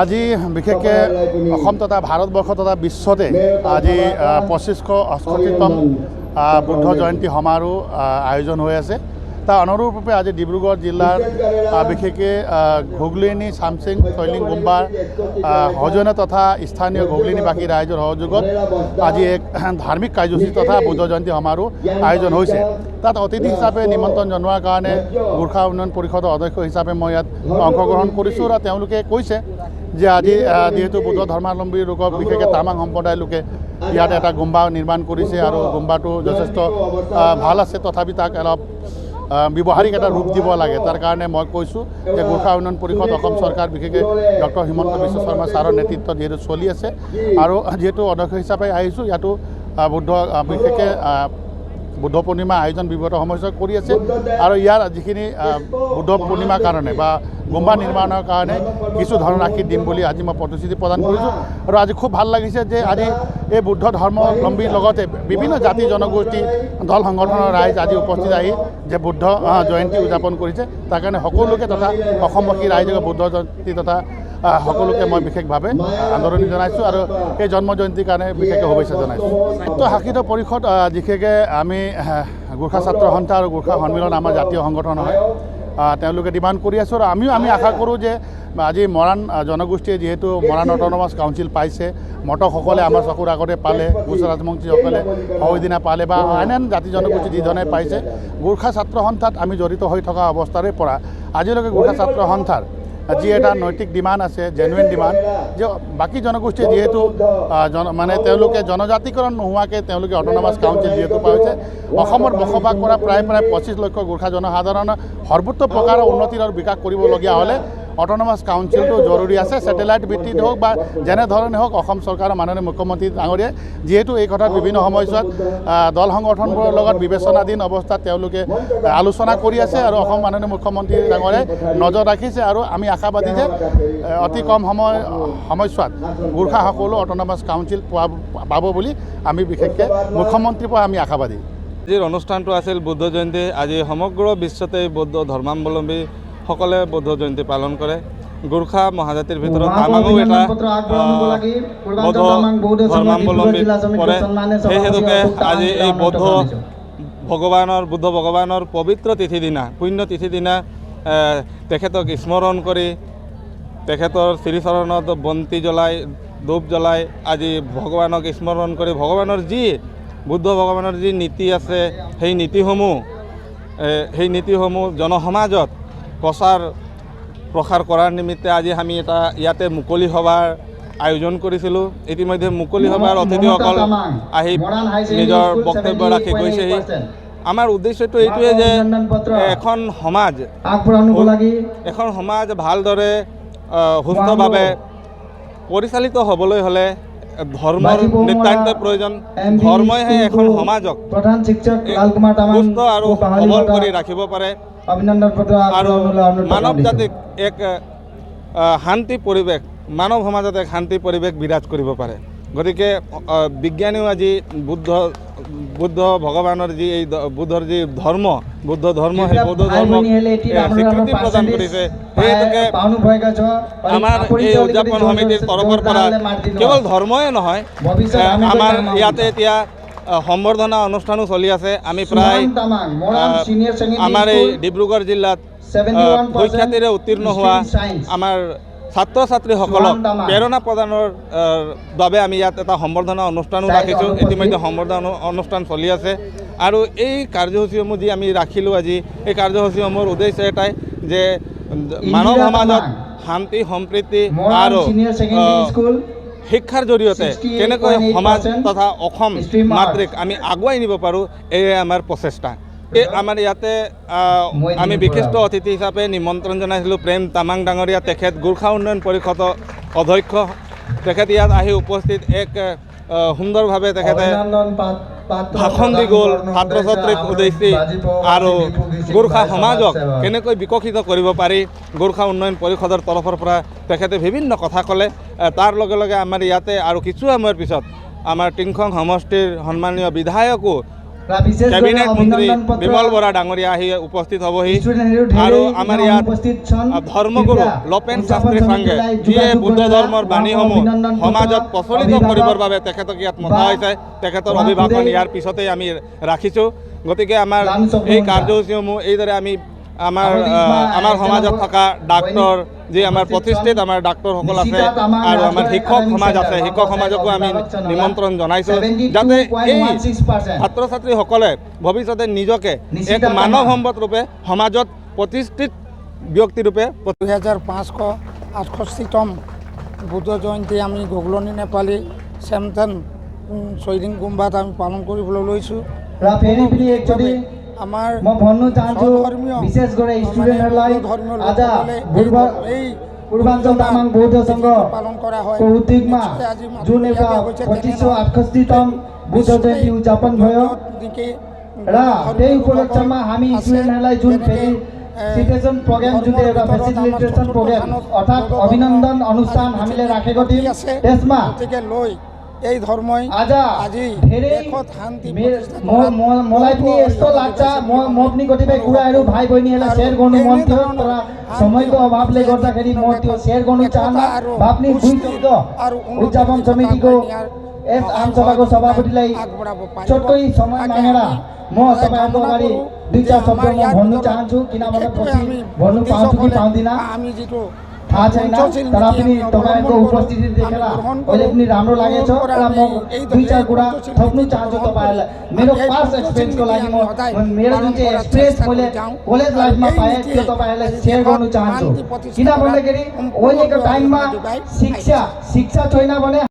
আজি বিশেষকৈ অসম তথা ভাৰতবৰ্ষ তথা বিশ্বতে আজি ২৫68তম বুদ্ধ জয়ন্তী সমাৰোহ আয়োজন হৈ আছে। তাৰ অনুৰূপে আজি ডিব্ৰুগড় জিলাৰ বিশেষকৈ ঘুগলিনী চামচিং চৈলিং গুম্বাৰ সজনে তথা স্থানীয় ঘুগলিনীবাসী ৰাইজৰ সহযোগত আজি এক ধাৰ্মিক কাৰ্যসূচী তথা বুদ্ধ জয়ন্তী সমাৰোহ আয়োজন হৈছে। তাত অতিথি হিচাপে নিমন্ত্ৰণ জনোৱাৰ কাৰণে গোৰ্খা উন্নয়ন পৰিষদৰ অধ্যক্ষ হিচাপে মই ইয়াত অংশগ্ৰহণ কৰিছোঁ আৰু তেওঁলোকে কৈছে যে আজি যেহেতু বুদ্ধ ধৰ্মাৱলম্বী লোকক বিশেষকৈ তামাং সম্প্ৰদায়ৰ লোকে ইয়াত এটা গুম্বা নিৰ্মাণ কৰিছে আৰু গুম্বাটো যথেষ্ট ভাল আছে, তথাপি তাক অলপ ব্যৱহাৰিক এটা ৰূপ দিব লাগে। তাৰ কাৰণে মই কৈছোঁ যে গোৰ্খা উন্নয়ন পৰিষদ অসম চৰকাৰ বিশেষকৈ ডক্টৰ হিমন্ত বিশ্ব শৰ্মা ছাৰৰ নেতৃত্বত যিহেতু চলি আছে আৰু যিহেতু অধ্যক্ষ হিচাপে আহিছোঁ, ইয়াতো বিশেষকৈ বুদ্ধ পূৰ্ণিমা আয়োজন বিগত সময়ছোৱাত কৰি আছে আৰু ইয়াৰ যিখিনি বুদ্ধ পূৰ্ণিমাৰ কাৰণে বা গুম্বা নিৰ্মাণৰ কাৰণে কিছু ধনৰাশি দিম বুলি আজি মই প্ৰতিশ্ৰুতি প্ৰদান কৰিছোঁ। আৰু আজি খুব ভাল লাগিছে যে আজি এই বুদ্ধ ধৰ্মাৱলম্বীৰ লগতে বিভিন্ন জাতি জনগোষ্ঠী দল সংগঠনৰ ৰাইজ আজি উপস্থিত আহি যে বুদ্ধ জয়ন্তী উদযাপন কৰিছে, তাৰ কাৰণে সকলোকে তথা অসমবাসী ৰাইজক বুদ্ধ জয়ন্তী তথা সকলোকে মই বিশেষভাৱে আদৰণি জনাইছোঁ আৰু এই জন্ম জয়ন্তীৰ কাৰণে বিশেষকৈ শুভেচ্ছা জনাইছোঁ। সাহিত্য শাসিত পৰিষদ বিশেষকৈ আমি গোৰ্খা ছাত্ৰ সন্থা আৰু গোৰ্খা সন্মিলন আমাৰ জাতীয় সংগঠন হয়, তেওঁলোকে ডিমাণ্ড কৰি আছোঁ আৰু আমি আশা কৰোঁ যে আজি মৰাণ জনগোষ্ঠীয়ে যিহেতু মৰাণ অট'নমাছ কাউন্সিল পাইছে, মটকসকলে আমাৰ চকুৰ আগতে পালে, কোচ ৰাজবংশীসকলে সদিনা পালে বা আন আন জাতি জনগোষ্ঠী যিধৰণে পাইছে, গোৰ্খা ছাত্ৰ সন্থাত আমি জড়িত হৈ থকা অৱস্থাৰে পৰা আজিলৈকে গোৰ্খা ছাত্ৰ সন্থাৰ যি এটা নৈতিক ডিমাণ্ড আছে, জেনুইন ডিমাণ্ড যে বাকী জনগোষ্ঠীয়ে যিহেতু মানে তেওঁলোকে জনজাতিকৰণ নোহোৱাকৈ তেওঁলোকে অট'নমাছ কাউন্সিল যিহেতু পাইছে, অসমত বসবাস কৰা প্ৰায় ২৫ লক্ষ গোৰ্খা জনসাধাৰণৰ সৰ্বোত্তম প্ৰকাৰৰ উন্নতি আৰু বিকাশ কৰিবলগীয়া হ'লে অট'নমাছ কাউন্সিলটো জৰুৰী আছে। ছেটেলাইট ভিত্তিত হওক বা যেনেধৰণে হওক অসম চৰকাৰৰ মাননীয় মুখ্যমন্ত্ৰী ডাঙৰীয়াই যিহেতু এই কথাত বিভিন্ন সময়ছোৱাত দল সংগঠনবোৰৰ লগত বিবেচনাধীন অৱস্থাত তেওঁলোকে আলোচনা কৰি আছে আৰু অসম মাননীয় মুখ্যমন্ত্ৰী ডাঙৰীয়াই নজৰ ৰাখিছে আৰু আমি আশাবাদী যে অতি কম সময়ছোৱাত গোৰ্খাসকলো অট'নমাছ কাউন্সিল পাব বুলি আমি বিশেষকৈ মুখ্যমন্ত্ৰীৰ পৰা আমি আশাবাদী। আজিৰ অনুষ্ঠানটো আছিল বুদ্ধ জয়ন্তী। আজি সমগ্ৰ বিশ্বতে বৌদ্ধ ধৰ্মাৱলম্বী সকলে বৌদ্ধ জয়ন্তী পালন কৰে। গোৰ্খা মহাজাতিৰ ভিতৰত তামাঙো এটা বৌদ্ধ ধৰ্মাৱলম্বী পৰে। সেই হেতুকে আজি এই বুদ্ধ ভগৱানৰ পবিত্ৰ তিথি দিনা, পুণ্য তিথি দিনা তেখেতক স্মৰণ কৰি তেখেতৰ শ্ৰীচৰণত বন্তি জ্বলাই ধূপ জ্বলাই আজি ভগৱানক স্মৰণ কৰি ভগৱানৰ যি বুদ্ধ ভগৱানৰ যি নীতি আছে সেই নীতিসমূহ জনসমাজত প্ৰসাৰ কৰাৰ নিমিত্তে আজি আমি এটা ইয়াতে মুকলি সভাৰ আয়োজন কৰিছিলোঁ। ইতিমধ্যে মুকলি সভাৰ অতিথিসকল আহি নিজৰ বক্তব্য ৰাখি গৈছেহি। আমাৰ উদ্দেশ্যটো এইটোৱে যে এখন সমাজ ভালদৰে সুস্থভাৱে পৰিচালিত হ'বলৈ হ'লে ধৰ্মৰ নিতান্ত প্ৰয়োজন। ধৰ্মইহে এখন সমাজক সুস্থ আৰু সবল কৰি ৰাখিব পাৰে আৰু মানৱ জাতিক এক শান্তি পৰিৱেশ, মানৱ সমাজত এক শান্তি পৰিৱেশ বিৰাজ কৰিব পাৰে। গতিকে বিজ্ঞানীও আজি বুদ্ধ ভগৱানৰ যি এই বুদ্ধৰ যি ধৰ্ম, বুদ্ধ ধৰ্ম সেই বৌদ্ধ ধৰ্মক স্বীকৃতি প্ৰদান কৰিছে। সেই হেতুকে আমাৰ এই উদযাপন সমিতিৰ তৰফৰ পৰা কেৱল ধৰ্মই নহয়, আমাৰ ইয়াতে এতিয়া সম্বৰ্ধনা অনুষ্ঠানো চলি আছে। আমি প্ৰায় আমাৰ এই ডিব্ৰুগড় জিলাত পৰীক্ষাটিৰে উত্তীৰ্ণ হোৱা আমাৰ ছাত্ৰ ছাত্ৰীসকলক প্ৰেৰণা প্ৰদানৰ বাবে আমি ইয়াত এটা সম্বৰ্ধনা অনুষ্ঠানো ৰাখিছোঁ। ইতিমধ্যে সম্বৰ্ধনা অনুষ্ঠান চলি আছে আৰু এই কাৰ্যসূচীসমূহ যি আমি ৰাখিলোঁ আজি, এই কাৰ্যসূচীসমূহৰ উদ্দেশ্য এটাই যে মানৱ সমাজত শান্তি সম্প্ৰীতি আৰু শিক্ষাৰ জৰিয়তে কেনেকৈ সমাজ তথা অসম মাতৃক আমি আগুৱাই নিব পাৰোঁ, এয়ে আমাৰ প্ৰচেষ্টা। আমাৰ ইয়াতে আমি বিশিষ্ট অতিথি হিচাপে নিমন্ত্ৰণ জনাইছিলোঁ প্ৰেম তামাং ডাঙৰীয়া, তেখেত গোৰ্খা উন্নয়ন পৰিষদৰ অধ্যক্ষ। তেখেত ইয়াত আহি উপস্থিত এক সুন্দৰভাৱে তেখেতে ভাষণ দি গ'ল ছাত্ৰ ছাত্ৰীক উদ্দেশ্যি আৰু গোৰ্খা সমাজক কেনেকৈ বিকশিত কৰিব পাৰি গোৰ্খা উন্নয়ন পৰিষদৰ তৰফৰ পৰা তেখেতে বিভিন্ন কথা ক'লে। তাৰ লগে লগে আমাৰ ইয়াতে আৰু কিছু সময়ৰ পিছত আমাৰ টিংখং সমষ্টিৰ সন্মানীয় বিধায়কো কেবিনেট মন্ত্ৰী বিমল বৰা ডাঙৰীয়া আহি উপস্থিত হ'বহি আৰু আমাৰ ইয়াত ধৰ্মগুৰু লোপেন শাস্ত্ৰী চাংগে যিয়ে বুদ্ধ ধৰ্মৰ বাণীসমূহ সমাজত প্ৰচলিত কৰিবৰ বাবে তেখেতক ইয়াত মতা হৈছে তেখেতৰ অভিভাষণ ইয়াৰ পিছতেই আমি ৰাখিছোঁ গতিকে আমাৰ এই কাৰ্যসূচীসমূহ এইদৰে আমি আমাৰ সমাজত থকা ডাক্তৰ যি আমাৰ প্ৰতিষ্ঠিত আমাৰ ডাক্তৰসকল আছে আৰু আমাৰ শিক্ষক সমাজ আছে শিক্ষক সমাজকো আমি নিমন্ত্ৰণ জনাইছোঁ যাতে এই ছাত্ৰ ছাত্ৰীসকলে ভৱিষ্যতে নিজকে এক মানৱ সম্পদ ৰূপে সমাজত প্ৰতিষ্ঠিত ব্যক্তিৰূপে 2568তম বুদ্ধ জয়ন্তী আমি গগলনী নেপালী চেমথেন চৈৰিং গুম্বাত আমি পালন কৰিবলৈ লৈছোঁ আমাৰ বিশেষ কৰে স্টুডেন্টहरूलाई आज पूर्वांचल तामाङ बौद्ध संघ পালন কৰা হয় कौतिकमा जुन एउटा 2568तम बुद्ध जयन्ती उद्यापन भयो र त्यही उपलक्ष्यमा हामी स्टुडेन्टहरूलाई जुन फेसिलिटेसन प्रोग्राम जुन एउटा फेसिलिटेसन प्रोग्राम अर्थात अभिनन्दन অনুষ্ঠান हामीले राखेको थियौँ त्यसमा এই ধর্মই आज धेरै मलाई पनि यस्तो लाग्छ म पनि कतिपय कुराहरू भाइ बहिनीहरूलाई सेयर गर्नु मन थियो तर समयको अभावले गर्दाखेरि म त्यो सेयर गर्नु चाहन्न भए पनि दुई शब्द उद्यापन समितिको यस आमसभाको सभापतिलाई छोटै समय मागेर म तपाईँहरूको अगाडि दुई चार शब्द म भन्नु चाहन्छु किनभने पछि भन्नु पाउँछु कि पाउँदिनँ थाहा छैन तर पनि तपाईँको उपस्थिति देखेर अहिले पनि राम्रो लागेछ र म दुई चार कुरा थप्नु चाहन्छु तपाईँहरूलाई मेरो पास्ट एक्सपिरियन्सको लागि म मेरो जुन चाहिँ एक्सपिरियन्स मैले कलेज लाइफमा पाएँ त्यो तपाईँहरूलाई सेयर गर्नु चाहन्छु किन भन्दाखेरि अहिलेको टाइममा शिक्षा छैन भने